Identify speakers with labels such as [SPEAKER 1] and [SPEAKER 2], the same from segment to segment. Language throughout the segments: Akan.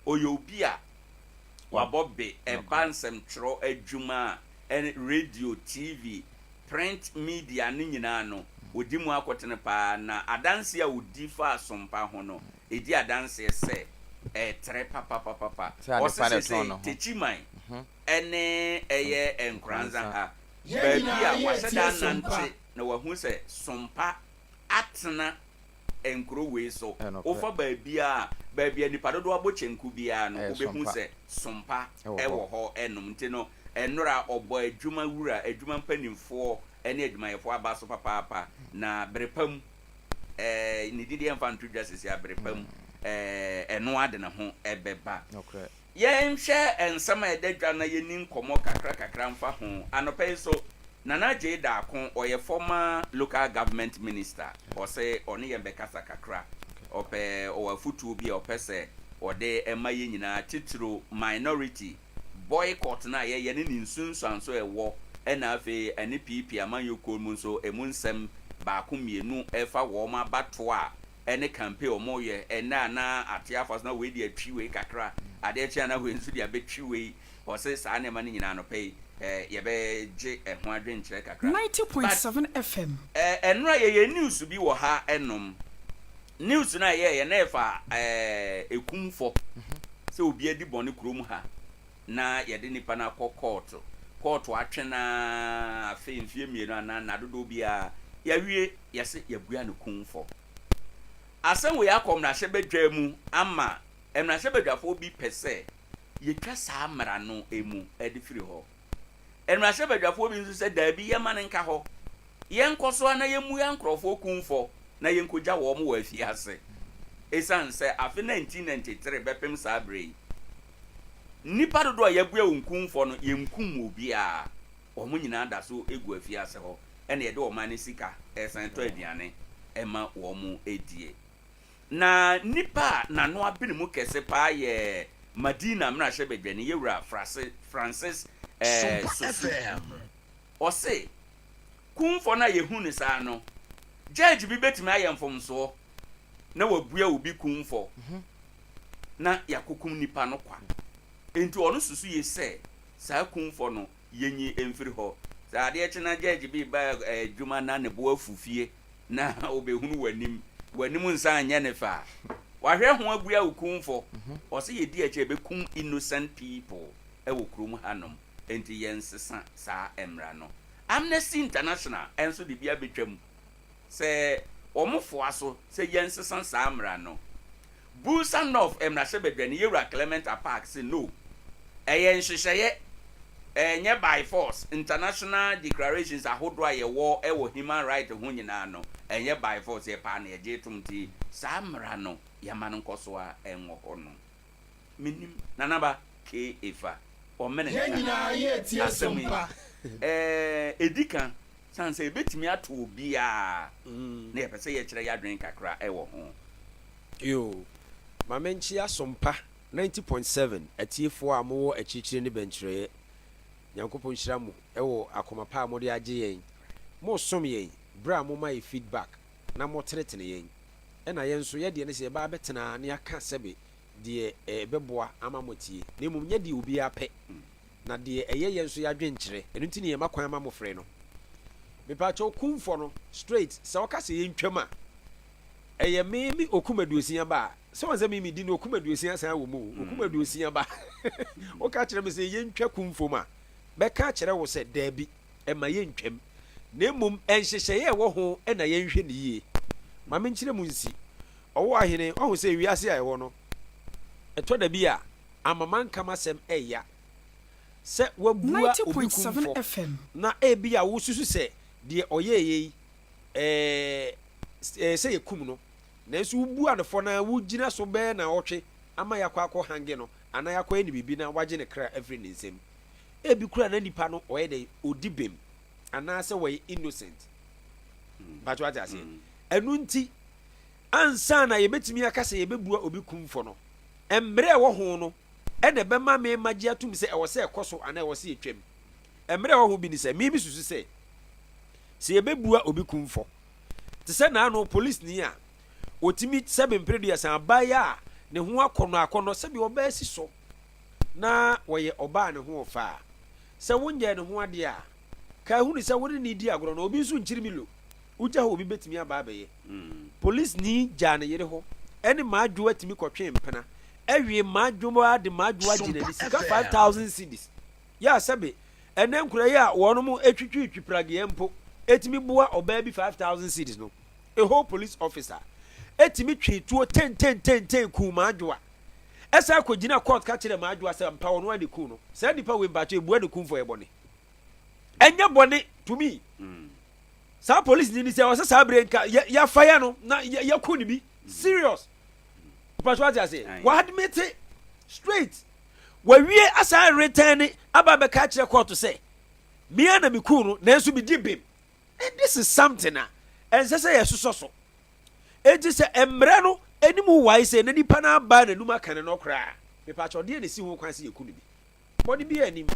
[SPEAKER 1] oyobia wabobbe ebansem tro adwuma and radio TV print media ni nyina no wodi mu akotene pa na adanse a wodi fa Sompa ho no edi adanse se tre papa o se techiman ene eye Nkoranza ha baabi a waseda nante na wahu se Sompa atena enkro we so ofa baabi a nipa dodo abochenku bia no obehu se Sompa ewo ho enum nti no enora obo adwuma wura adwuma mpanimfo ene adwumayefo aba so papa na brepam ni didi enfantry justice ya brepam eno ade na ho ebeba ye nhwe ensama edadwa na ye nin komo kakra mfa ho anope so Nana J Dakon oye former local government minister or say oni ye bekasa kakra ope o afutu bi opese ode emaye nyina titiro minority boycott na ye ne nsunsan so ewo ena afi ene PP amanyoko mu so emunsem ba ko mienu efa wo ma bato a ene campaign omo ye ena na Atea Afas na we di atwiwe kakra ade chia na we nsu di abetwiwe o say sa ne ma ne nyina no pay yebe je ho adwenkyere kakra
[SPEAKER 2] 90.7 FM
[SPEAKER 1] enra ye news bi wo ha enom news na ye na efa ekumfo se obi adi bone krom ha na ye de nipa na court atwena afemfie mienu na dodo bia ya wie yese yabua ne kumfo asem we akom na hye bedwa mu ama emna hye bedwafo bi pese yetwa saa mara no emu edi firi ho emna hye bedwafo bi nso se da bi ye man nka ho ye nkoso na ye mu ya nkrofo kumfo na ye nkogya wo mo wa afie ase esan se afi 1993 bepem saa brei nipa dodo a yabua unkumfo no ye nkum obi a omo nyina da so egu afie ase ho ene ye de o man sika esan to aduane ema wo mo edie na nipa na no abene mu kese pa ye Madina mra hye bedwane yewura Francis o se kumfo na ye hu ni sa no judge bi betimi ayemfomso na wabua obi kumfo na yakokum nipa no kwa enti ono susu ye se sa kumfo no yenyi emfiri ho sa ade ekina judge bi ba dwuma na ne bo afufie na obehunu wanim nsa anya ne fa wahwe ho abua ukumfo o se yedi eche bekum innocent people ewo krom hanom enti yensesa sa emra no Amnesty International enso de bia betwam se omofo aso se yensesa sa amra no Busan of emra shebedwane yewura Clement Park se no eyen hyehyeye nye by force international declarations ahodo a yewo ewo human right ho nyina no enye by force ye pa na eje tumti sa amra no yama nkoso a enwo ho no minim nanaba ke efa o mene
[SPEAKER 3] nyina ye tie Sompa
[SPEAKER 1] edika sanse ebetimi ato obi a na ye pese ye kire ya dwen kakra ewo ho
[SPEAKER 4] yo mamenchi Sompa 90.7 atiefo a mo achichire ne benchire Nyankopon hyira mu ewo akomapa mo de age yen mo som yen bra mo mai feedback na mo tretene yen ena yen so ye de ne se ba betena ne aka sebe de beboa ama motie na mum nye de obi ape na de eye yen so ya dwenkyere enu ntini ye makwan ama mo frɛ no mepa cho kumfo no straight se oka se yen twam a eye mimi okumaduosia ba se wonse mimi di no okumaduosia san wo mu okumaduosia ba oka kyerɛ me se yen twa kumfo ma beka kyerɛ wo se dabi ema yen twam na mum enhyehyeye wo ho na yen hwe ne yie ma me nkyerɛ mu nsi Owoahene ohu se wiase a ewo no eto da bi a amaman kama sem eya se wabua obi kumfo na ebi a wo susu se de oyeye se yekum no na nso wubua ne fo na wugina so be na otwe ama yakwa hange no ana yakwa ni bibi na waje ne kra every nsem ebi kura na nipa no oye de odibem ana se we innocent but what I say enu nti ansa na yebetimi akasa yebebua obi kumfo no emre wo ho no ene be ma me magye atum se ewo se ekoso ana ewo se etwam emre wo ho bi ni se mi bi susu se yebebua obi kumfo te se na no police ni a otimi 7 predu ya san baya ne ho akɔnɔ sɛ bi ɔbaa si so na wɔyɛ ɔbaa ne ho ɔfa sɛ wonyɛ ne ho ade a ka hu ne sɛ wone ne di agorɔ no obi nso nkyiri mi lo wogya hɔ obi betumi aba abɛyɛ police ni gya ne yere hɔ ɛne maadwo atumi kɔtwe mpena ɛwie maadwo ade maadwo agye n'ani sika 5,000 cedis yɛ asɛbe ɛnɛ nkura yi a wɔn mo etwitwi prageɛ mpo etumi boa ɔbaa bi 5,000 cedis no a whole police officer etimi twi tuo 10 ku maadwo a ɛsɛ akɔgyina court ka kyerɛ maadwo sɛ mpa wɔn ade ku no sɛ nipa we mpa kyɛ ebua de ku mfo ɛbɔne ɛnyɛ bɔne to me saa police ni sɛ ɔsɛ saa bere nka ya fire no na ya ku ni bi serious patrol ati say wa admit it straight wa wie asa return aba be ka kyerɛ court sɛ me na me ku no na nso bi di bem this is something a ɛnsɛ sɛ yɛ soso so enti sɛ emre no animu wai sɛ na nipa na aba na numa kan no kra me patrol de ne si ho kwan sɛ yɛ ku ni bi body bi anim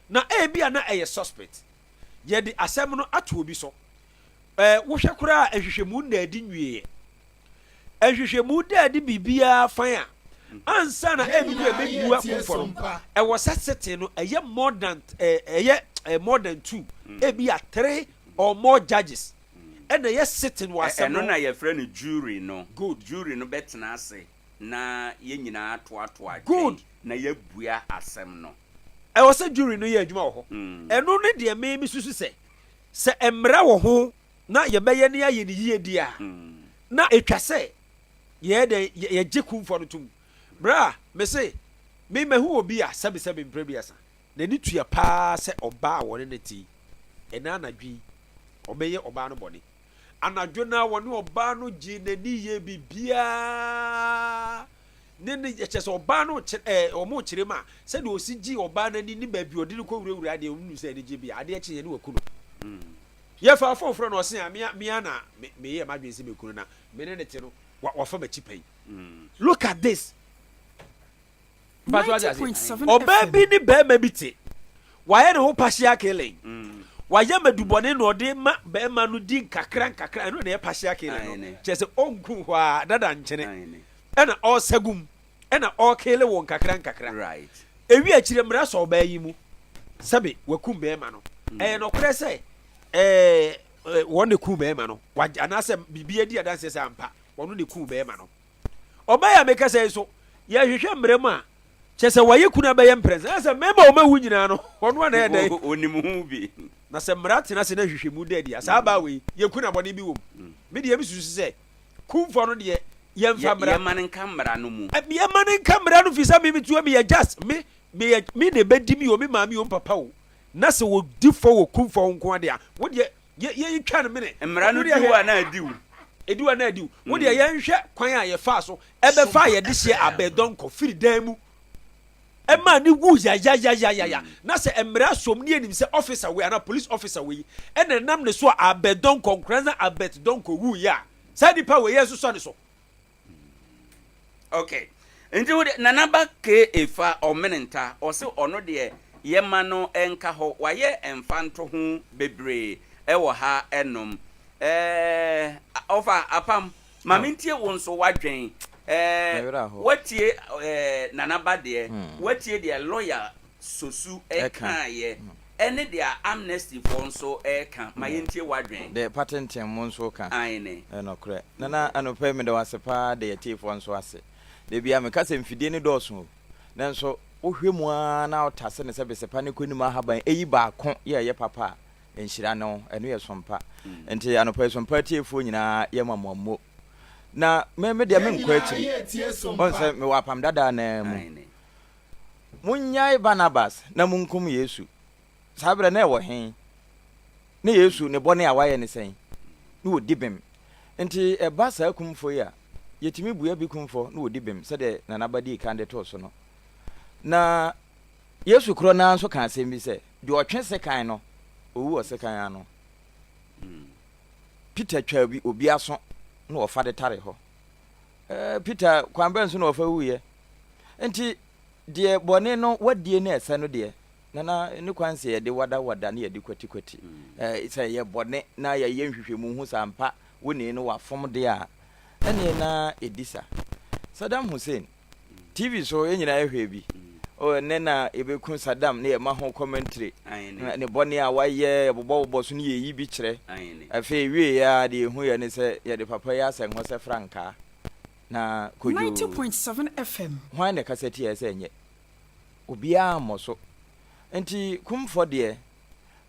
[SPEAKER 4] na bia na ɛyɛ suspect yɛ de asɛm no ato obi so wohwɛ kora ahwehwɛmu na adi nwie ahwehwɛmu da adi bibia fan a ansa na ebi ko ebedu akofo no ɛwɔ sɛsɛte no ɛyɛ more than 2 ebi a 3 or more judges ɛna yɛ sitting wɔ asɛm no
[SPEAKER 1] ɛno na yɛ frɛ no jury no good jury no bɛtena ase na yɛ nyinaa toatoa
[SPEAKER 4] good
[SPEAKER 1] na yɛbua asɛm no
[SPEAKER 4] ɛwɔ sɛ jury no yɛ adwuma wɔ hɔ ɛno ne deɛ me susu sɛ mmara wɔ ho na yɛbɛyɛ ne ayɛ ne yie di a na etwa sɛ yɛgye kumfo no tum bra me se me mahu obi a sɛbesɛbe mpre bi asa na ni tua paa sɛ ɔbaa a wɔne ne ti ɛna anadwi ɔbɛyɛ ɔbaa no bɔne anadwo na wɔne ɔbaa no gye n'ani yɛ bibia ne kyɛ sɛ ɔbaa no ɔmo kyerɛ ma sɛ de osi gye ɔbaa n'ani ne baabi ɔde no kɔ wurawura adeɛ ɔmu sɛ ne gye bi adeɛ kye yɛ ne waku no yɛfa afɔforo no ɔse a mea na meyɛ madwen sɛ mekunu na mene ne te no wafa makyi pɛi look at this
[SPEAKER 3] 90.7
[SPEAKER 4] ɔbaa bi ne bɛrima bi te wayɛ ne ho partial killing wayɛ madubɔne na ɔde ma bɛrima no di nkakra ɛno na yɛ partial killing no kyerɛ sɛ ɔnku hɔ a dada nkyene ɛna ɔsagum ɛna ɔkele wɔ nkakra
[SPEAKER 1] right
[SPEAKER 4] ewi akyire mmara sɛ ɔbaa yi mu sɛbe wakum bɛrima no ɛyɛ nɔkorɛ sɛ wɔn ne ku bɛrima no anaasɛ bibia di adanse sɛ ampa wɔn ne ku bɛrima no ɔbaa yɛ meka sɛ so yɛhwehwɛ mmara mu a kyɛ sɛ wɔyɛ kuna bɛyɛ mprɛnsa sɛ mɛma wɔn awu nyinaa no wɔn ana yɛ dɛ
[SPEAKER 1] onim ho bi
[SPEAKER 4] na sɛ mmara tena se na hwehwɛ mu da adi saa baa wei yɛ kuna bɔne bi wɔ mu me deɛ bi susu sɛ kumfo no deɛ yɛmfa mmara
[SPEAKER 1] yɛma ne nka mmara no mu
[SPEAKER 4] yɛma ne nka mmara no fi sɛ me tuo me yɛ just me ne bɛdi mi o me maame o papa o na sɛ wɔdi fɔ wɔ kumfo nko ade a wo deɛ yɛtwa no mene
[SPEAKER 1] mmara no di wo a na adiw
[SPEAKER 4] ediwa na adiw wo deɛ yɛnhwɛ kwan a yɛfa so ɛbɛfa yɛde hyɛ abɛdɔnkɔ firi dan mu ɛma ne wu ya na sɛ mmara som ne anim sɛ officer we ana police officer we ɛna nam ne so a abɛdɔnkɔ Nkoranza abɛdɔnkɔ wu ya saa nipa we yɛ so so ne so
[SPEAKER 1] okay nti wo de nanaba ke efa omenenta ɔse ɔno deɛ yɛma no enka hɔ wayɛ emfanto ho bebree ɛwɔ ha ɛnom ɔfa apam mamintie wo nso wadwen watie nanaba deɛ watie deɛ lawyer sosu ɛka yɛ ɛne deɛ amnesty for nso ɛka ma yɛntie wadwen
[SPEAKER 2] de patent mo nso ka
[SPEAKER 1] aine
[SPEAKER 2] ɛnokre nana anopɛ me de wasepa de yɛtie for nso ase de bia me ka sɛ mfidie ne dɔɔso nanso wohwɛ mu a na ɔtase ne sɛ besepa ne kɔnim ahaban eyi baako yɛ papa enhyira no ɛno yɛ sompa enti anopɛ sompa tiefo nyinaa yɛ mamammo na me de me nkɔ akyiri on sɛ me wapam dada na mu munyai Barnabas na munkum Yesu sabra na ɛwɔ hen ne Yesu ne bɔne a wayɛ ne sɛn ne wodi bem enti ɛba saa kumfo yi a yɛtimi buya bi kumfo ne wodi bem sɛ de nanabadi kan de to so no na Yesu kro na nso kan asɛm bi sɛ de ɔtwe sekan no owu ɔsekan ano Peter twa bi obi aso na ɔfa de tare hɔ Peter kwamba nso na ɔfa wuye enti de bɔne no wadie na ɛsɛ no de nana ne kwanse yɛ de wada ne yɛ de kwati sɛ yɛ bɔne na yɛ nhwehwɛ mu hu sampa woni no wafom de a ɛne na edisa Saddam Hussein TV so enyina ehwe bi o ne na ebeku Saddam ne ma ho commentary ne bone a waye bobo so ne yi bi kire afi wie ya de hu ye ne se ye de papa ya sen ho se franka na kojo
[SPEAKER 3] 90.7 FM
[SPEAKER 2] hwan ne kaseti ya se enye obia moso enti kumfo de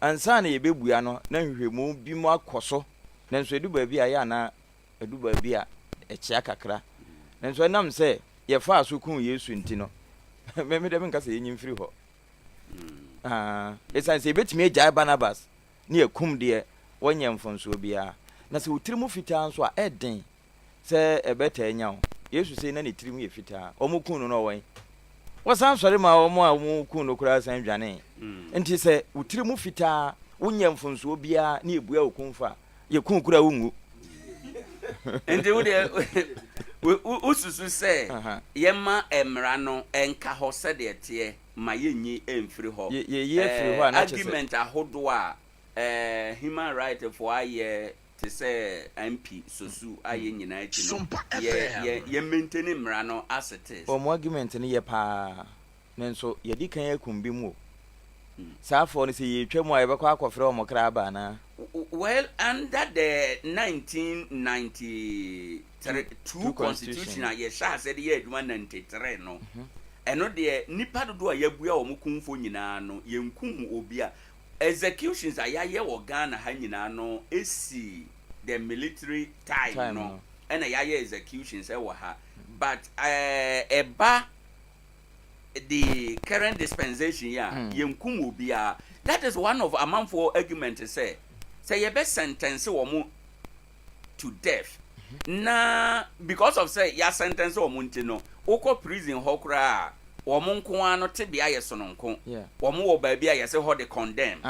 [SPEAKER 2] ansa na yebebua no na hwehwemu bi mu akoso nanso edu ba bi a ya na edu ba bi a echia kakra nanso nam se ye fa aso kun Yesu nti no me dem nka se yenyim firi ho esan se betimi agya Barnabas ne yakum de wonye mfonso bia na se utirimu fitaa nso a eden se ebeta anya Yesu se na ne tirimu ye fitaa omukun no no wan wasan sori ma omo a mu kun no kura san dwane nti se utirimu fitaa wonye mfonso bia ne ebua okunfa ye kun kura wungu
[SPEAKER 1] nti wo de ususu se yema emra no enka ho se de tie ma yenyi emfiri ho
[SPEAKER 2] ye firi ho na
[SPEAKER 1] argument ahodo a human right for aye te se MP sosu aye nyina achi no ye maintain emra no as it is
[SPEAKER 2] o mo argument ne ye pa nenso ye di kan yakumbi mu sa fo ne se ye twemu a ye bekọ akofre o mo kra ba na.
[SPEAKER 1] Well, under the 1992 constitution, yes, I said, yeah, 193, no. And no, the nipa do a yabua or mukumfo nyina no, yenkum obia. Executions are ya or Ghana hanyina no, esi the military time no, and a ya executions ha. But eba the current dispensation, yenkum obia. That is one of among four arguments to say. Say you best sentence woman to death. Na because of say ya sentence woman no, oko prison hokra, woman ko no te bia yeso no nko. Woman wo ba bia yese ho de condemn.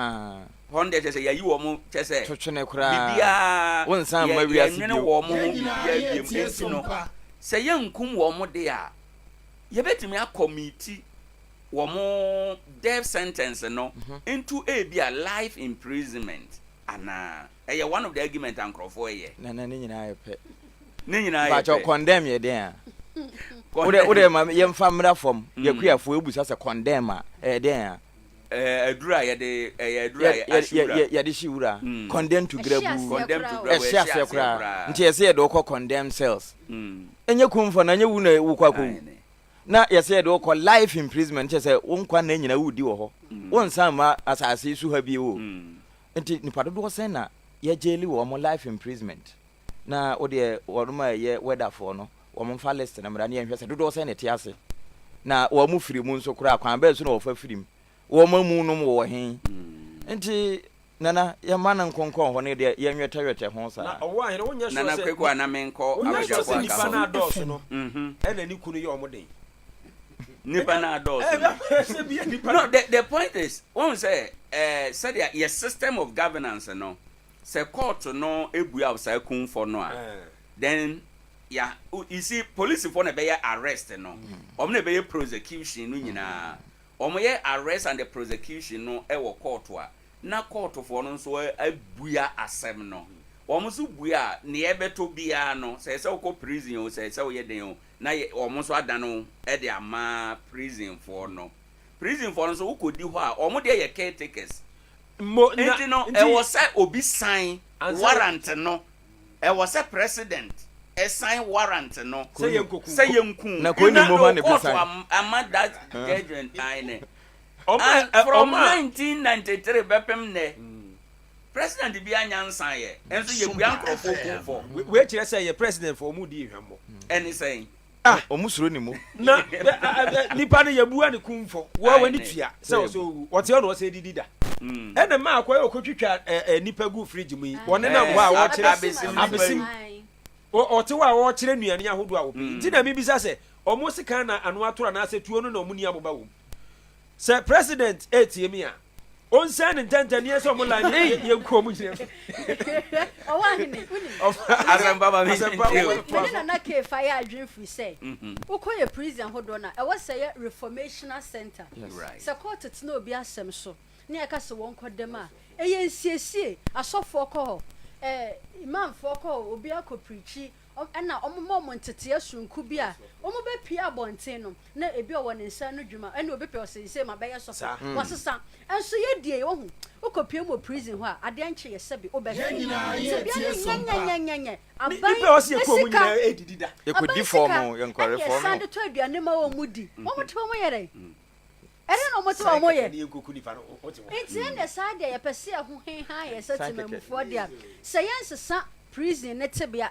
[SPEAKER 1] Honde say ya yi woman say
[SPEAKER 2] to twene kra.
[SPEAKER 1] Bibia
[SPEAKER 2] won san ma wi ase
[SPEAKER 1] bi woman bia biem no. Say yankum woman de a ye betimi a committee woman death sentence no into a be a life imprisonment. Ana one of the argument ankrofo ye
[SPEAKER 2] na ne nyina yepe
[SPEAKER 1] but
[SPEAKER 2] you condemn ye den ode ma ye mfa mra fom ye kuafo ebusa se condemn a den
[SPEAKER 1] adura ye de adura
[SPEAKER 2] ye de shiwura condemn to grabu ehia kura nti ye se ye de ko condemn cells enye kumfo na nye wu na wu kwako na ye se ye de ko life imprisonment ye se wonkwa na nyina wudi wo ho wonsan ma asase su ha bi wo nti nipa dodo sen na ye jeli wo mo life imprisonment na o de woruma ye weather for no wo mo fa list na mra na ye hwese dodo sen ne te ase na wo mo firi mu nso kura kwan ba so na wo fa firim wo mo mu no wo hen nti nana ye manan konkon ho ne de ye nwetawete ho sa
[SPEAKER 4] na Owoahene wonya so
[SPEAKER 1] nana kwekwa na menko
[SPEAKER 4] abja kwa nipa na adoso no ena ni kunu ye omden
[SPEAKER 1] nipa na adoso no the point is one say said your system of governance no say court no ebua of say kun for no then yeah you see police for na be arrest no na be prosecution no nyina ye arrest and the prosecution no e wo court a na court for no so abua asem no so bua ne e beto bia no say ko prison o say ye den o na so adano e de ama prison for no so ukodi ho a de ye caretakers enti no e was say obi sign warrant no e was say president e sign warrant no say yenku
[SPEAKER 2] na ko ni mo ma ne be sign
[SPEAKER 1] ama that judgment ine from 1993 bepem ne president bi anyansan ye enso ye bua nkrofo kunfo
[SPEAKER 4] we kire say ye president for mu di hwemmo
[SPEAKER 1] any saying
[SPEAKER 2] omusuro ni mu
[SPEAKER 4] na nipa ne yabua ne kumfo wo wani tua so wote ono wo se didida ene ma akwa okotwitwa nipa gu fridge mu yi wone na wo a wo kire abesim wote wo kire nuane ahodo a wo bi nti na mi bisa se omo sika na anu atora na ase tuo no na omu ni amoba wo se president ATM a on san intentanie so mo line ye nko mu kire
[SPEAKER 3] Owoahene
[SPEAKER 1] Azamba ba mi
[SPEAKER 3] na ke fire adwin free say ukoye prison hodo na e was say reformational center se court tna obi asem so na e ka se won kodem a e ye nsiesie asofo ko imam fo ko obi akoprichi ɛna ɔmo ntete asunku bi a ɔmo bɛ pia abɔnten no na ebi ɔwɔ ne nsa no dwuma ɛna obi pɛ ɔsese ma bɛyɛ sɔfo wɔsesa ɛnso yɛ die wɔhu okɔpie mo prison hɔ a adeɛ nkye yɛ sɛbi obɛhwɛ nyɛ aban esika
[SPEAKER 4] edidida
[SPEAKER 2] yɛkɔdi form yɛnkɔre form
[SPEAKER 3] ɛyɛ sade to aduane ma wɔn mu di wɔn te wɔn yɛ dɛ ɛne na ɔmo te wɔn yɛ nti ɛna saa deɛ yɛpɛ se ɛho henhan yɛ sɛ temamufoɔ deɛ sɛ yɛnsesa prison ne tebea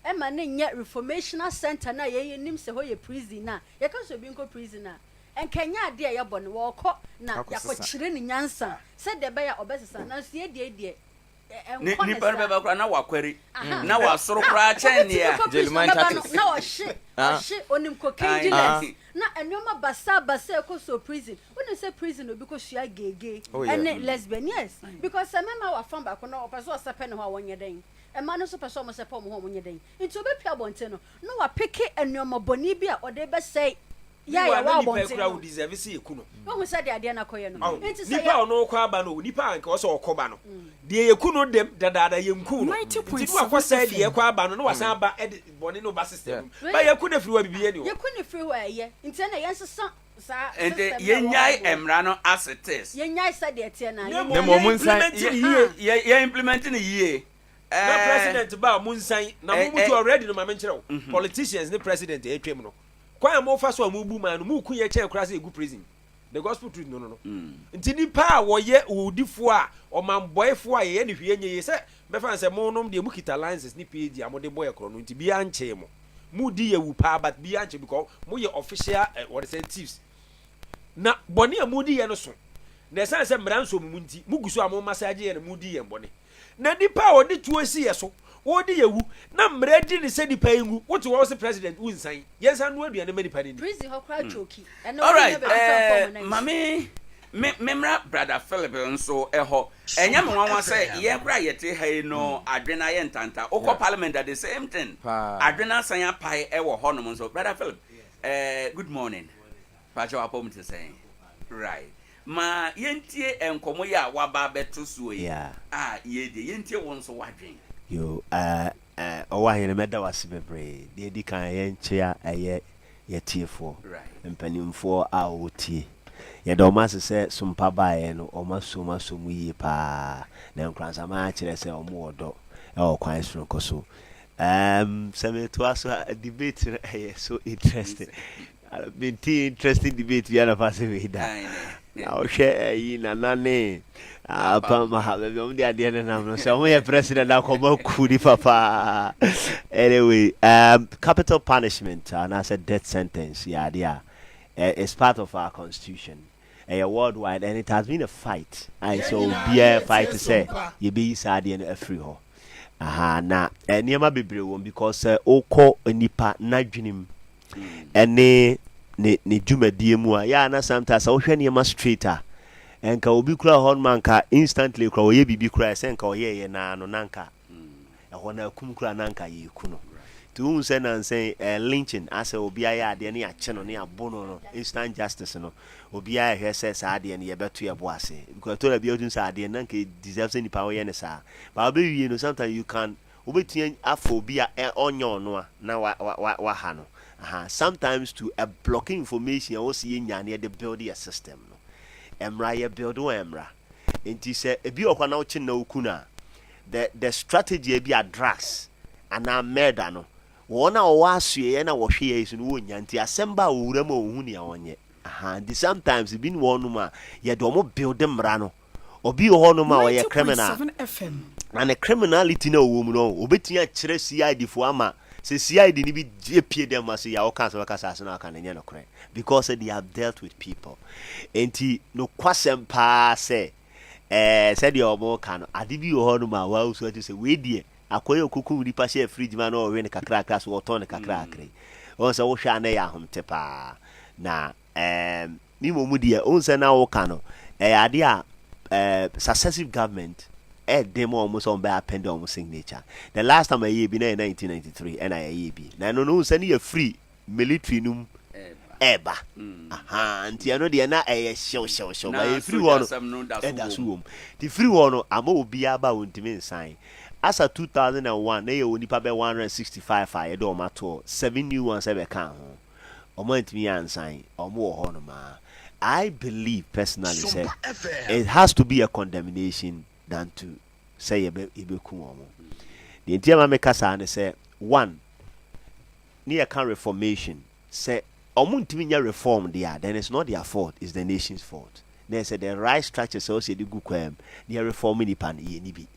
[SPEAKER 3] ɛma ne nyɛ reformational center na yɛyɛ nim sɛ hɔ yɛ prison na yɛka so bi nkɔ prison na ɛnkanya adeɛ yɛbɔ no wɔkɔ na yakɔkyerɛ ne nyansa sɛ de bɛyɛ ɔbɛsesa na so yɛdeɛ
[SPEAKER 1] nipa no bɛba kora na wakwari na wasoro kora kyɛn nea
[SPEAKER 2] Jelman tactics
[SPEAKER 3] na ɔhye onim cocaine dealers na ɛnoma basa ɛkɔ so prison wona sɛ prison obi kɔ sua gege ɛne lesbian yes because mema wa fam baako na ɔpɛ so ɔsɛpɛ ne ho a wɔnyɛ dɛn ɛma no so pɛ so ɔmo sɛpɛ ɔmo ho ɔmo nyɛ dɛn nti obɛpia bɔnte no na wapeke ɛnoma bɔni bi a ɔde bɛsɛe ya wa bɔnte
[SPEAKER 4] no wo deserve sɛ yɛku no
[SPEAKER 3] wo sɛ de adeɛ na kɔyɛ no
[SPEAKER 4] nti sɛ nipa ɔno kɔ aba no nipa anka ɔsɛ ɔkɔba no deɛ yɛku no dem dadaada yɛnku no nti no akɔsɛ deɛ yɛkɔ aba no na wasan aba ɛde bɔne no ba system ba yɛku no firi wa bibie ni o
[SPEAKER 3] yɛku no firi wa ɛyɛ nti na yɛnsesa saa
[SPEAKER 1] ende yɛnyae emra no as it is
[SPEAKER 3] yɛnyae sɛ deɛ teɛ na
[SPEAKER 2] ne mo mun san
[SPEAKER 1] yɛ implement no yie
[SPEAKER 4] na president ba mun san na mo mutu already no ma menkyerɛ politicians ne president etwem no kwa mo fa so amubu man no mu ku ye che kra se egu prison the gospel truth no nti nipa a wo ye odifo a omamboyfo a ye ne hwie nye ye se me fa se mo nom de mu kita licenses ni PhD amode boy kro no nti bi anche mo mu di ye wu pa but bi anche because mo ye official what they say thieves na boni a mu di ye no so na se se mra nso mu nti mu guso a mo massage ye no mu di ye boni na nipa a odi tuo si ye so wodi yewu na mredi ni se nipa yengu wotu wo se president unsan yensan no aduane ma nipa ni
[SPEAKER 3] prison ho kra choki
[SPEAKER 1] all right mami memra brother Philip nso eho enya me wanwa se ye kra yete hai no adwena ye ntanta okọ parliament at the same thing adwena san ya pai ewo ho no nso brother Philip good morning pacho apom to say right ma yentie enkomo ya waba beto suo yi ye de yentie won so wadwen
[SPEAKER 5] yo Owoahene meda wase bebre de di kan ye nchea eye yetiefo mpanimfo a wotie ye do ma se Sompa bae no omasoma somu yi pa na Nkoranza ma kire se omo odo e o kwan soro koso se me to aso debate so interesting been interesting debate we are pass we da na o hwe yi na nane apa mahabe bi omdi ade na nam no se o ye president akoma kudi papa anyway capital punishment and as a death sentence yeah is part of our constitution worldwide and it has been a fight and so be a fight to say you be sad and free ho na niema bebre won because okọ nipa na dwenim ene ne dwumadie mu a ya na sometimes o hwe niema straighter enka obi kura hon man ka instantly kura oye bibi kura senka oye ye na no nanka ehọ na akum kura nanka ye kuno to un say na say lynching as obi aya ade ne ya che no ne abono no instant justice no obi aya hwe say sa ade ne ye beto ye bo ase because to la bi odun sa ade nanka deserve say nipa oye ne sa ba be wie no sometimes you can obetien afọ obi a onyo no na wa ha no sometimes to a blocking information o see nya ne de build a system no emra ye build o emra enti se ebi okwa na uchi na okuna the strategy be address ana murder no wona o wasue na wo hwe yesu no wonya nti asemba owura ma ohunu ya wonye and sometimes e bin wonu ma ye do mo build mra no obi ho no ma wo ye criminal and the criminality na wo mu no obetia kire CID fo ama se CID ni bi pie dem as ya o kan so kasa so na kan nya no kre because they have dealt with people enti no kwasem pa se said your mo kan ade bi ho no ma wa uso ati se we die akoye okuku ri pa share fridge ma no we ne kakra kakra so to ne kakra akre on se wo hwa na ya homte pa na mi mo mu die on se na wo kan no ade a successive government demo almost on by append almost signature. The last time I ye be in 1993 and I ye be. Now no send you free military num eba. And you know the na show by free one. That's room. The free one amo be aba untimi sign. as a 2001 na ye onipa be 165 a ye do mato 7 new ones ebe kan ho omo ntimi ansan omo wo ho no ma. I believe personally say it has to be a condemnation than to say you be ku omo. The entire make us say one near can reformation say omo ntimi nya reform there, then it's not their fault, it's the nation's fault. They say the right structure so say the good kwam near reforming pan ye ni bi.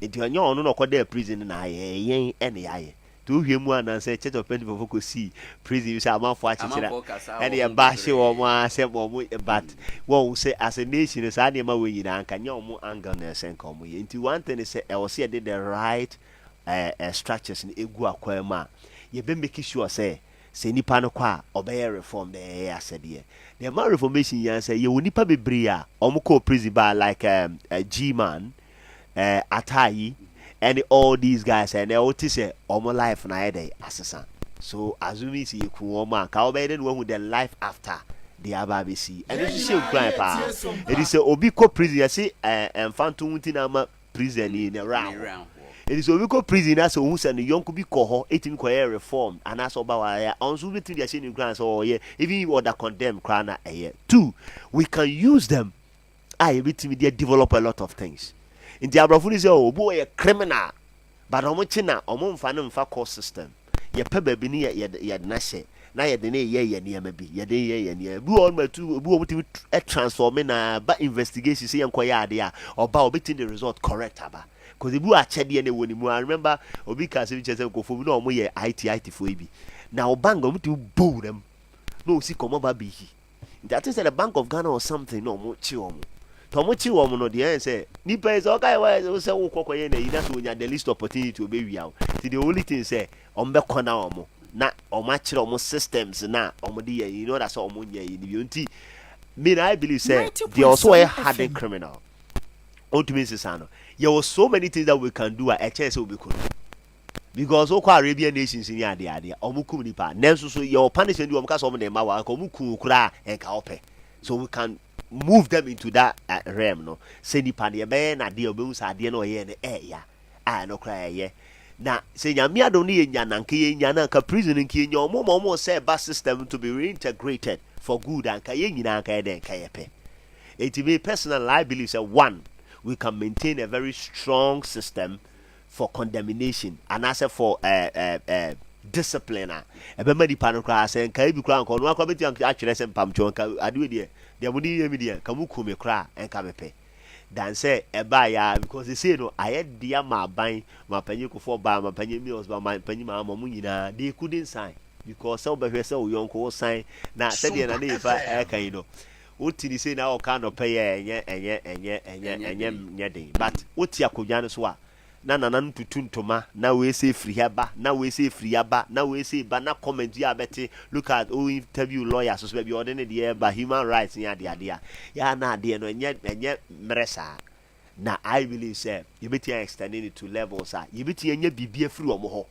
[SPEAKER 5] Nti onye onu no kwada prison na yen ene yaye. To hwemu an say church of Pentecost for see prison you say amanfo achechira. And ye ba hye wo mo ase bo mo but won say as a nation say ade ma we nyina anka nya omo angle na sen kom ye. Nti one thing is say e was say did the right structures in egu akwama. Ye be make sure say nipa no kwa obey reform the asede. The man reformation yan say ye nipa bebre a omo ko prison ba like G-man Atayi and all these guys and they all say omo life na day assassin. So assuming see you kuma ka obey the one with the life after the ababc and this is crime pa. It is obi ko prison you see phantom unti na ma prison in around. It is obi ko prison as who say no yonko bi ko ho etimi ko reform and as oba wa ya onso bi tin dey say in ground so yeah even you order condemn cry na eh. Two, we can use them. I betimi dey develop a lot of things. In the Abrafuni say, oh, boy, a criminal. But how much na mfa court system. Ye pebe bini ye nashe. Na ye dene ye near maybe. Ye de ye near. Bu on my two bu a transforming ba investigation see enquire there or ba obiting the result correct aba. Cause the bu a chedi any woni mu. I remember obi ka se chese go for no mo ye IT for ebi. Now bank go to boo them. No see come ba bi. That is the Bank of Ghana or something no mo chi omo. Tomochi woman no the say nipa is okay why say wo kokoye na ina so nya the least opportunity to be wia. The only thing say ombe kona omo na omo kire omo systems na omo de you know that's omo nya yi ni nti me I believe say they also a hardened criminal. Ultimately sano there was so many things that we can do at chance we could because all Arabian nations in the idea omo kum nipa nenso so your punishment you omo ka so omo na ma wa omo kum kura en ka ope so we can move them into that realm no say nipa ne be na de obehu sa de no ye ne ya no cry ye na say nyame adom ne nya na nka ye nya na nka prison nka nya omo say bus system to be reintegrated for good and ka ye nyina nka ye den ka ye pe it me personal I believe say one we can maintain a very strong system for condemnation and also for discipline ebe ma nipa no kra say nka bi kra nko no akwa beti akire se mpamcho nka adewe de mudi yemi de ka muku me kra enka mepe dan say eba ya because they say no aye dia ma ban ma panyi ko for ba ma panyi meals ba ma panyi ma mu nyina they couldn't sign because so be hwese o yonko sign na say de na na ifa kan yi no oti ni say na o kan no pay enye den but oti akodwa no so a na ntutu ntoma na we say free haba na we say free aba na we say ba na comment ya beti look at o interview lawyers so be ordinary there ba human rights ya de ya na de no enye mresa na I believe say you beti extending it to levels you beti enye bibia free omo ho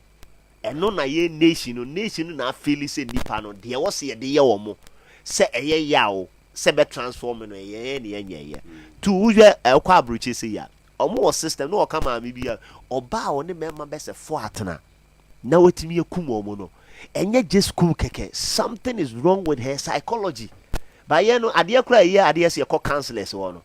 [SPEAKER 5] eno na ye nation na feel say nipa no de wo se de ye omo se eye yawo se be transform no ye ne enye to uhwe ekwa abrochi se ya omo system no come am bia oba o ne mema be se fo atena na wetimi akum omo no enye just kum keke something is wrong with her psychology ba ye no ade akura ye ade se ko counselors wo no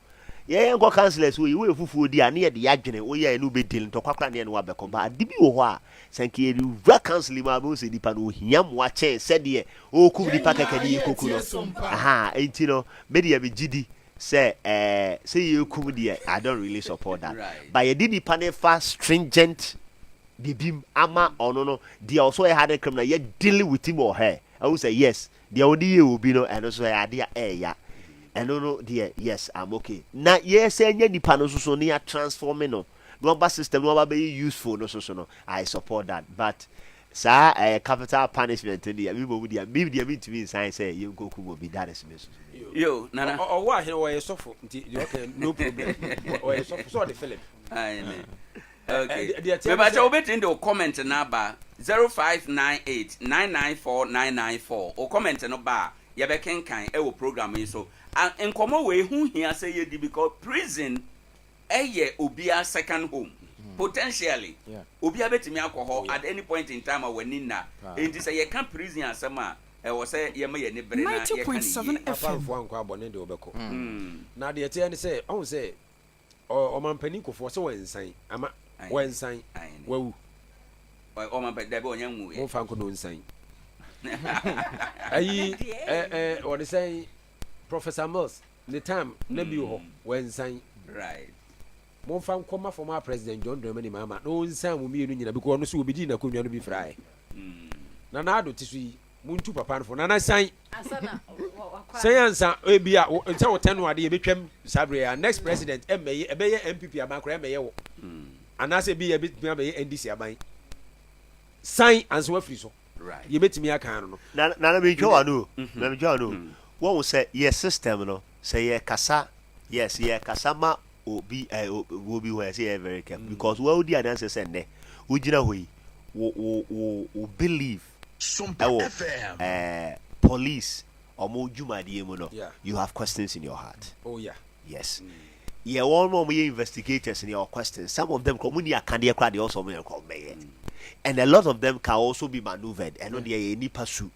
[SPEAKER 5] ye go counselors we fufu di ane ye de adwene wo ye no be deal to kwakra ne no abeko ba ade bi wo ho a sanke ye ra counseling ma bo se dipa no hiam wa che se de o kum dipa keke ni koku no aha enti no me de be gidi say you come there I don't really support that right. But you didn't panel fast stringent bibim ama ono no they also had a criminal you dealing with him or her I would say yes the only you will be no and also idea yeah and no dear yes I'm okay now yes any the panel so near transforming no number system no be useful no so I support that but sir capital punishment in the media mean to me sign say you go will be that is
[SPEAKER 1] yo nana
[SPEAKER 4] Owoahene why suffer okay no problem why suffer so the Philip
[SPEAKER 1] amen okay me ba cha obet in the comment na ba 0598994994 o comment no ba ye be kenkan e wo program yi so enkomo we hu hia say ye di because prison ye obia second home potentially obi abetimi akọ at any point in time wani na enti say ye can prison asema was say ye ma ye ne bere na ye can
[SPEAKER 3] 90.7 FM
[SPEAKER 4] fo anko abone de obeko na de tie ne say on say o mampani kofo say wansan ama wansan wawu
[SPEAKER 1] o mampani da be onyanwu ye
[SPEAKER 4] mo fa anko no nsan ayi what they say Professor Mills the time na bi ho wansan
[SPEAKER 1] right
[SPEAKER 4] mo fa nkoma former president John Dramani mama no nsan mo mienu nyina because no so obedi na konwa no bi fry na ado tisu yi muntu papa no fo na san
[SPEAKER 3] asana
[SPEAKER 4] sayansa ebia nsa wo tenu ade ebetwam sabre ya next president emeye ebeye MPP abankora emeye wo anase bi ebetumi abeye NDC aban san anso afiri so
[SPEAKER 1] right
[SPEAKER 4] yebetumi aka no
[SPEAKER 5] na me twa no na me twa no won say yes system no say ye kasa yes ye kasa ma obi obi who say very careful because we odi ananse say ne ugina hoyi wo believe Sompa FM police omo jumade mu no you have questions in your heart.
[SPEAKER 4] Oh yeah.
[SPEAKER 5] Yes. Yeah, one more investigators in your questions. Some of them come near Candia Crowd, also come and a lot of them can also be maneuvered and on the any pursue.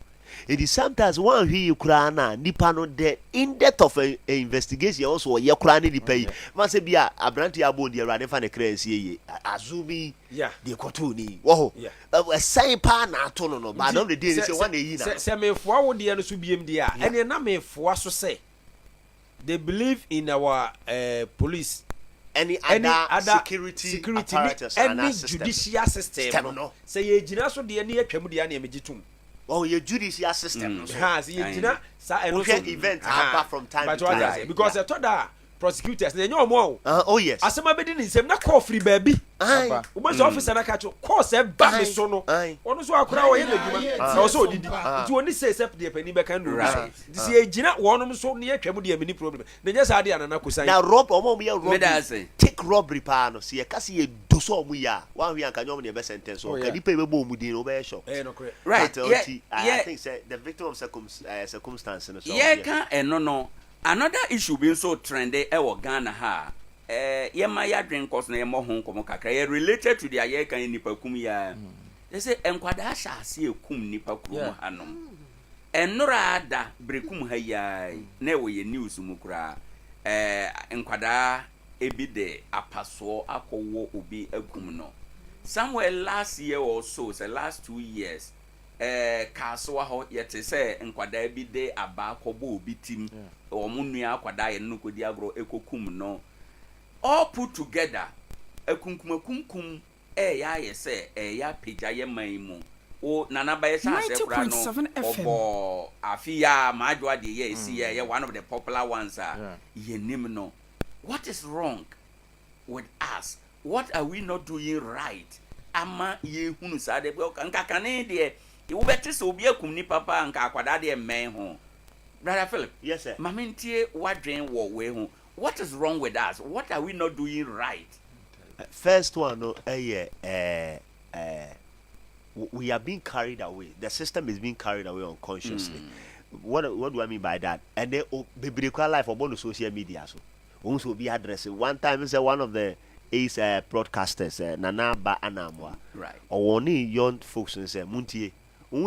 [SPEAKER 5] It is sometimes one who you crana nipano de in depth of a investigation also your crani di pay. Must be a brandy abo the run fan a crazy azumi the cotuni. Whoa, a same pan at no, but I don't the day say one day.
[SPEAKER 4] Say me forward the other be MDR and then I may for us to say they believe in our police. Any other security apparatus any judicial system. No. Say ye jina so de any atwamu de na megitum.
[SPEAKER 5] Oh, your judicial system.
[SPEAKER 4] Has ye jina sa
[SPEAKER 5] event happen from time to time.
[SPEAKER 4] Because I thought that prosecutors they know more.
[SPEAKER 5] Oh yes.
[SPEAKER 4] Asema be di nsem na call free baby. Ubanza officer na kacho call say ba me so no. Ono so akura wo ye adwuma. Na so odidi. Nti oni say sep de pani be kan do. This ye jina wonom so ne atwamu de amini problem. Na nya sa de anana kusan.
[SPEAKER 5] Na rob omo ye rob. Take robbery pa no see ka se ye do so omu ya. Wan wi anka nyom ne be sentence so. Ka dipa be bo mu din no be sure.
[SPEAKER 4] No correct.
[SPEAKER 1] Right.
[SPEAKER 5] I think say the victim of circumstance no so.
[SPEAKER 1] Yeah kan no. Another issue being so trendy ewo Ghana ha yema ya drink course na yema hon komo kakra ye related to the aye kan nipa kum ya they say enkwada sha ase ekum nipa kum hanom enora ada brekum ha ya na ewo ye news mu kura enkwada ebi de apaso akowo obi akum no somewhere last year or so say last 2 years kaso ho yete say enkwada bi de aba akobo obi tim omunua akwada ye no kodi agro ekokum no all put together ekunkum ya ye say ya peja ye man mu o nana ba ye sha se kura no obo afia maadwa de ye si ye one of the popular ones ye nim no. What is wrong with us? What are we not doing right? Ama ye hunu sa de nka kane de you better so be akum ni papa nka akwada de men ho. Brother Philip.
[SPEAKER 5] Yes sir.
[SPEAKER 1] Mamintie wadwen wo we ho. What is wrong with us? What are we not doing right?
[SPEAKER 5] First one no we are being carried away. The system is being carried away unconsciously. What do I mean by that? And they be life about social media so. Also be addressing one time is one of the ace broadcasters Nana Ba Anamwa. Right. Or only young folks and say Muntie.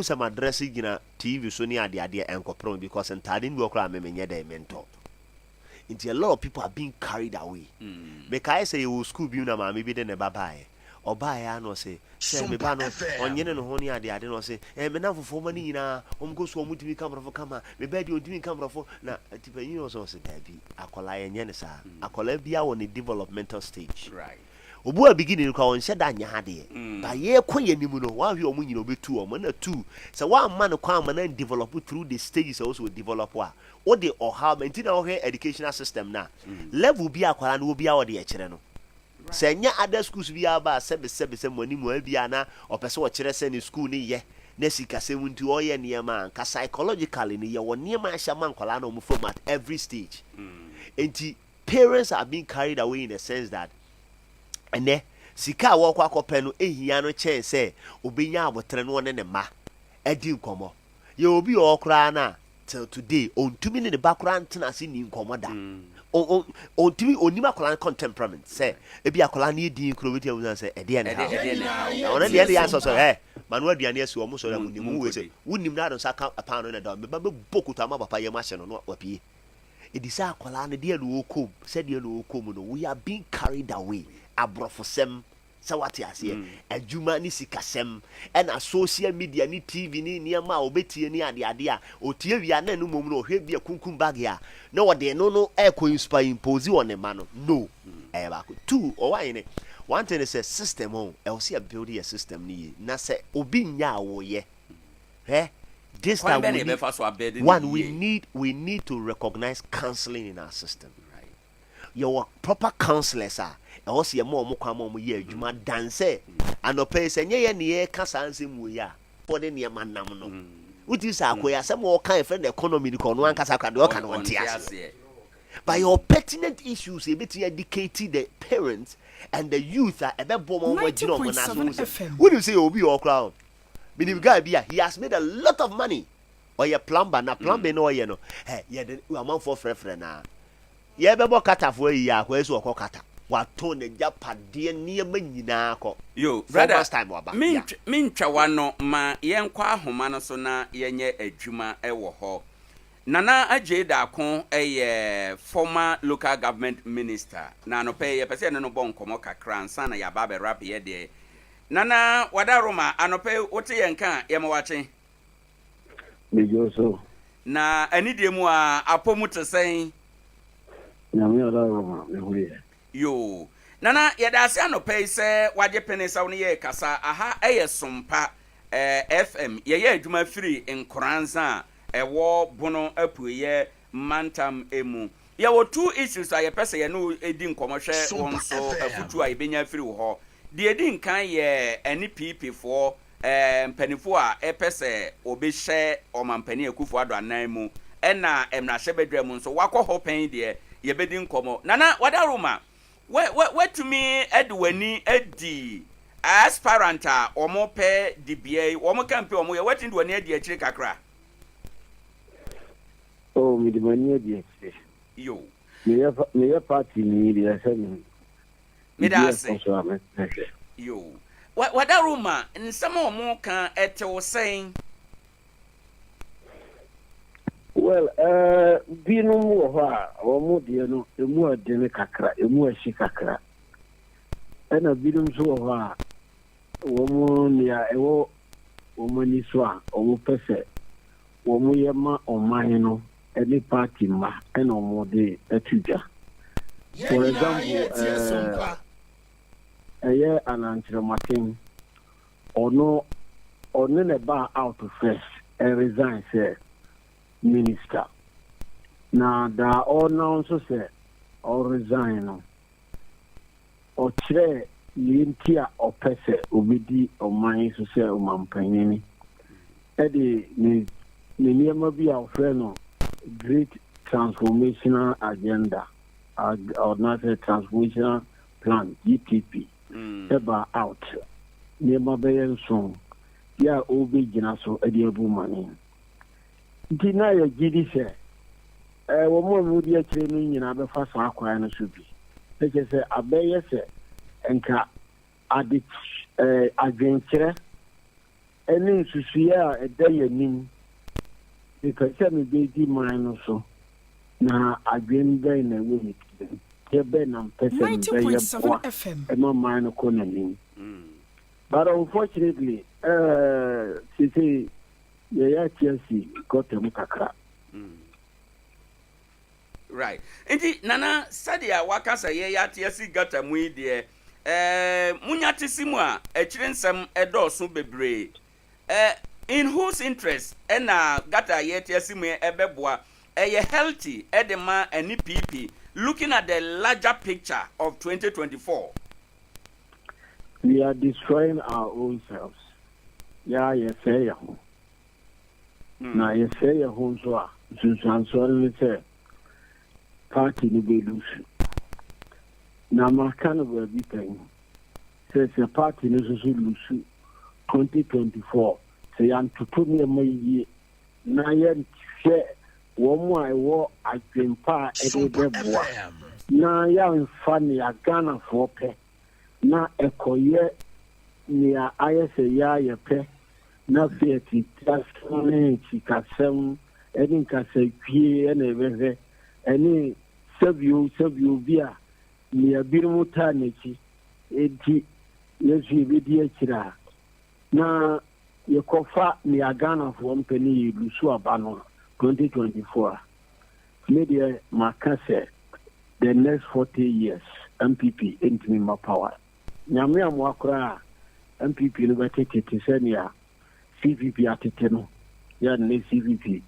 [SPEAKER 5] Some addressing TV so near the idea and copron because and Tadin will cry me de mentor. Into a lot of people are being carried away. Because I say you school be na maybe then a babae. Or buy no say me bano on yen and honey I didn't say me now for money na go so much me camera for camera me bed you doing camera for na you also say baby akola yen sa akola bia on a developmental stage. Right. Obu a beginning ko on sheda anya hade ba ye koye nimu no wa hwe omu nyina obetu o na tu so one man kwa man na develop through the stages also develop wa o de o how maintain our educational system na level bi akwara na obi a o de e kire no senya other schools bi aba sebe mani mu abia na opese wo kire se ni school ni ye na sika se wunti o ye niema ka psychologically ni ye wo niema ahya man kwala na omu from at every stage enti parents are being carried away in the sense that ene sika wo kwa kope no ehia no chen se obenya abotre no ne ma edi nkomo ye obi okra na till today on to me in the background tena se ni nkomoda on to me onima kola contemporary say e bia kola na din kro wetia wo say e de na ona de answer so manual aduane asi omo so na munimu we say wunim na don saka apano na da me ba bokuta ma papa ye ma hye no wapie edisa kola na de no okom say de no okom no we are being carried away abrofosem sa wate ase adwuma ni sikasem na social media ni tv ni niam a obetie ni ade a otie wia na no mom no hwe bia kunkum bag ya na wode no ko inspire impose on ma no ba ko two Owoahene one thing is a system on see a build a system ni na say obi nya wo ye this time we need to recognize counseling in our system. Your proper counselors are also your more kwamo ye adwuma danse anope se nye ye ne ka sanse mu ya for the near man nam no wuti sa akoya some all kind friend economy ko no ankasa kwa de o kan won tiase by your pertinent issues a bit educated the parents and the youth are ebe bom mo gino mo na so when you say obi or crowd meaning guy bia he has made a lot of money or your plumber na plumber no ye no ye the amount for frefre na ye bebo kata fo yi akwa so okọ kata wato ne japade ne ma nyina akọ
[SPEAKER 1] yo brother mintwa wano ma yenkwa ahoma no so na yenye adwuma ewo ho Nana Akye Abia former local government minister na no pay ye pese no bon komo kakra nsa na ya ba be rap ye de Nana wadaroma anope wote yenka ye mawache
[SPEAKER 6] Bijoso
[SPEAKER 1] na anidie mu a apomu tesen
[SPEAKER 6] nyame wadaroma mehuye
[SPEAKER 1] yo Nana yedase anope se waje penesa woni ye kasa aha Sompa FM ye adwuma firi Nkoranza ewo bono apuye mantam emu ya wo two issues a ye pese ye no edi nkomohwe won so afutu a ye benya firi wo ho de edi nkan ye NPP for mpanifo a epese obehye omampani akufo ado anan mu ena emrahye bedwam nso wakọ ho pen de ye bedi nkomo nana wadaroma wetumi edwani edi aspirant a omo pe dibia omo campaign omo ye wetin dwani edi akire kakra.
[SPEAKER 6] Oh, me the money the
[SPEAKER 1] yo.
[SPEAKER 6] Me party me the seven.
[SPEAKER 1] Me da say. Yo. Wadaroma nsama omo kan etewo sen.
[SPEAKER 6] Well, binu mu ho a omo de no emu ade ne kakra, emu ashi kakra. Ena binu so ho a omo nia ewo omo ni so a omo pese omo yema oman no any party ma and more de etuja. For example, a year and until Martin or no bar out of fresh and resign, say minister. Now there all now so say or resign or chair lintia or pese obedi or mine so say umampanini. Eddie ni be our friend. Great transformational agenda or not a transformational plan GTP ever out never be song ya obi gina so ediabu mani dina ya gidi se wo mo mu di akire no nyina be fa sa akwa no so bi eke se abeye se enka adi adwenkyere eni susuya edayanim because me be di man so na agenda na we ye be na person 90.7 FM e no man ko na ni but unfortunately see ya TSC got them kakra
[SPEAKER 1] right enti nana sadia wakasa ye ya TSC got them we de munya tisimu a ekire nsem edoso bebre in whose interest ena gata yet yesimu ebeboa healthy edema NPP looking at the larger picture of 2024.
[SPEAKER 6] We are destroying our own selves. Yeah, yes, say ya. Na yes, say ya home so so say party ni be lose. Na makana we be thing. Says the party ni so lose 2024. Yan to put me a na yan share wɔn a ɛwɔ adwempa a ɛde bɛboa na yɛmfa nea ghanafoɔ pɛ na ɛkɔyɛ nea ayɛ sɛ yɛayɛ pɛ na afei atitasɛm ne sikasɛm ɛne nkasatwie ɛna ɛbɛhwɛ ɛne sɛbio bi a nea binom taa n'akyi enti yɛsu yɛbɛdi akyiri a na yɛkɔfa nea ghanafoɔ mpɛ ne yɛlusu aba no 2024 a me deɛ maka sɛ the next 40 years MPP ntumi ma power nyame amoa koraa a MPP no bɛtetete sɛnea CPP atete no yɛne CPP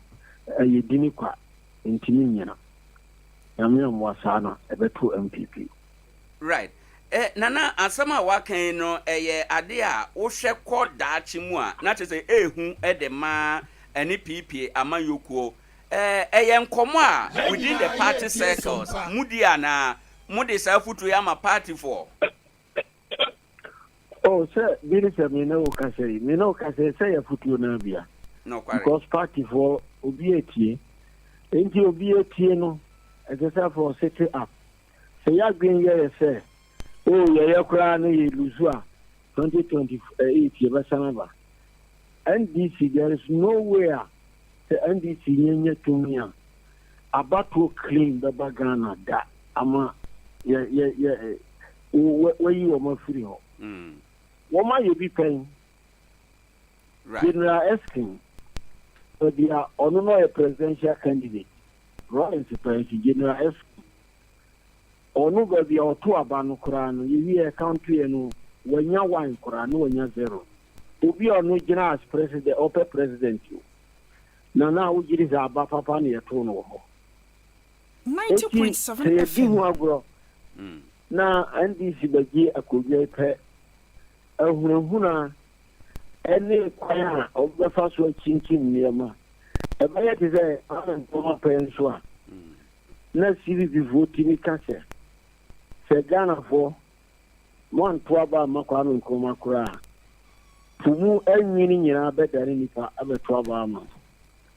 [SPEAKER 6] ɛyɛ dini kwa ntumi nyina nyame amoa saa no ɛbɛto MPP
[SPEAKER 1] right nana asɛm a wakan no ɛyɛ ade a wohwɛ kɔ daakye mu a na kyerɛ sɛ ehu ɛde ma ɛne PP ama yokuo ɛyɛ nkɔmɔ a within the party circles mudi ana mudi saa futu ya ma party for
[SPEAKER 6] oh sir bini sɛ me na okasɛ sɛ yɛ futu na bia
[SPEAKER 1] no kware
[SPEAKER 6] because party for obi etie enti obi etie no ɛsɛ for set up sɛ ya gbin yɛ sɛ oh yɛ kura no yɛ lusu a 2028 yɛ bɛsana ba NDC there is nowhere the NDC nyenye tumia abato clean baba Ghana da ama ye we wo ma free ho wo ma ye bi pen
[SPEAKER 1] right
[SPEAKER 6] General Eskin dia ono no a presidential candidate Rollins president General Eskin ono go bi oto aba no kura no ye country no wanya one kura no wanya zero obi ono gina as president open president you na ujiri za aba papa ne yeto no ho
[SPEAKER 7] 90.7 FM
[SPEAKER 6] na NDC bagi akogye pɛ ahunahuna ene kwaya obefa so chinchin niema ɛbɛyɛ te sɛ ɔmo pɛn so a na CVP vote ni kase sɛ Ghana fo mon to aba makwa no nkoma kora tumu anwini nyina bɛdare nipa abeto aba ama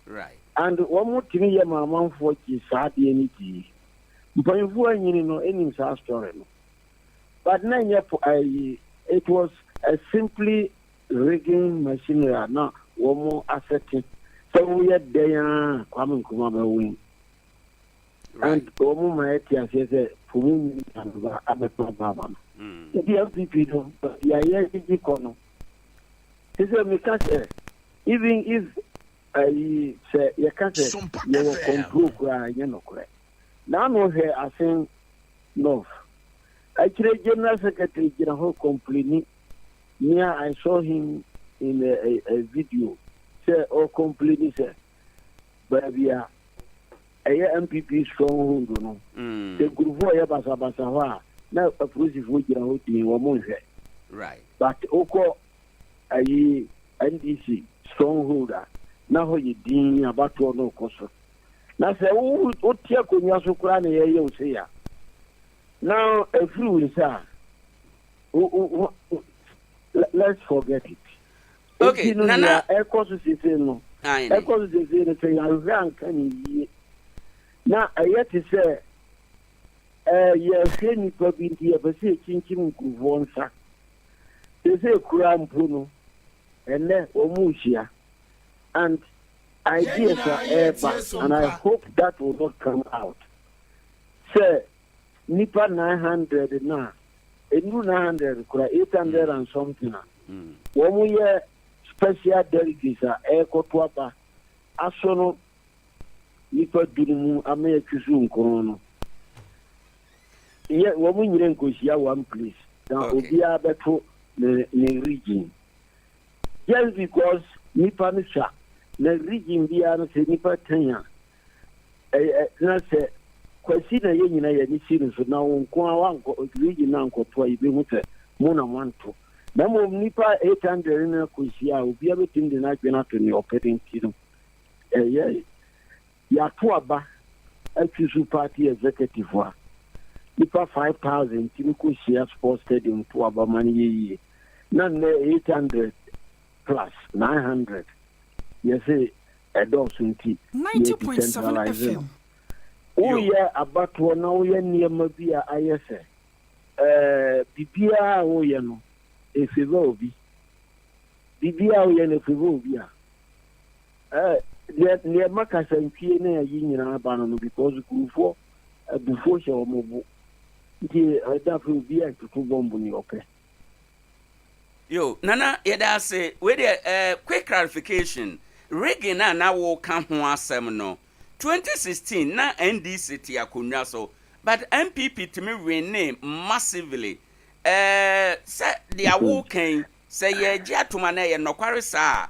[SPEAKER 1] right
[SPEAKER 6] and one more thing ye mama for ki saade ni ti mpanfo anyini no enim sa story no but na it was a simply rigging machinery na one asset so we had there kwame nkuma ba win and one my tia say for me and ba abeto baba the MPP no ya ye kono this is me say even if I say you can't say you will control cry, you know, correct. Now, no, here I think no. Actually, General Secretary General complaining. Yeah, I saw him in a video. Say, oh, complaining, say, but we are a MPP stronghold, you know. The group for Yabasa now a police would get out in one month.
[SPEAKER 1] Right.
[SPEAKER 6] But Oko, a NDC strongholder. Na ho ye din abato no koso na se wo tie konya so kura na ye o se ya now every we say let's forget it
[SPEAKER 1] okay nana
[SPEAKER 6] ekoso sisi no ekoso sisi no se ya rank ni yi na ayeti se ye se ni ko bi ndi e be se chinchim nkuvo nsa se kura mpo no ene omuhia. And ideas are ever, and I hope that will not come out. Say, Nipa 900 now, a new 900, 800 and something. When we hear special delegates are echo to Abba, Asono, Nipa Dumu, American Corono. Yet, when we negotiate one place, now will be able to the region. Just because Nipa Nisha. Na region bia no se nipa tanya na se kwasi na ye nyina ye ni siri so na wonko awanko region na nkoto ibe huta mo na wanto na mo nipa 800 na kwasi a obi abetim de na adwena to ne operating team ya to aba atu party executive wa nipa 5000 timi kwasi sports stadium to aba mani ye na 800 plus 900 yes, ɛdɔɔso nti
[SPEAKER 7] 90.7 FM.
[SPEAKER 6] woyɛ abatoɔ na woyɛ nneɛma bi a ayɛ sɛ biribiara a woyɛ no ɛfeva obi biribiara a woyɛ no ɛfeva obi a nneɛma kasantwie na ayi nyinaa ba no because kurufoɔ abufuo hyɛ wɔn bo nti ɛdafo obi a tutu bɔmbo ne ɔpɛ.
[SPEAKER 1] Yo, Nana, yɛda ase with a quick clarification. Reggae na wo ka ho asɛm no 2016 na NDC ti akonwa so but MPP to me rename massively say the awo kan say ye atoma na ye nokware saa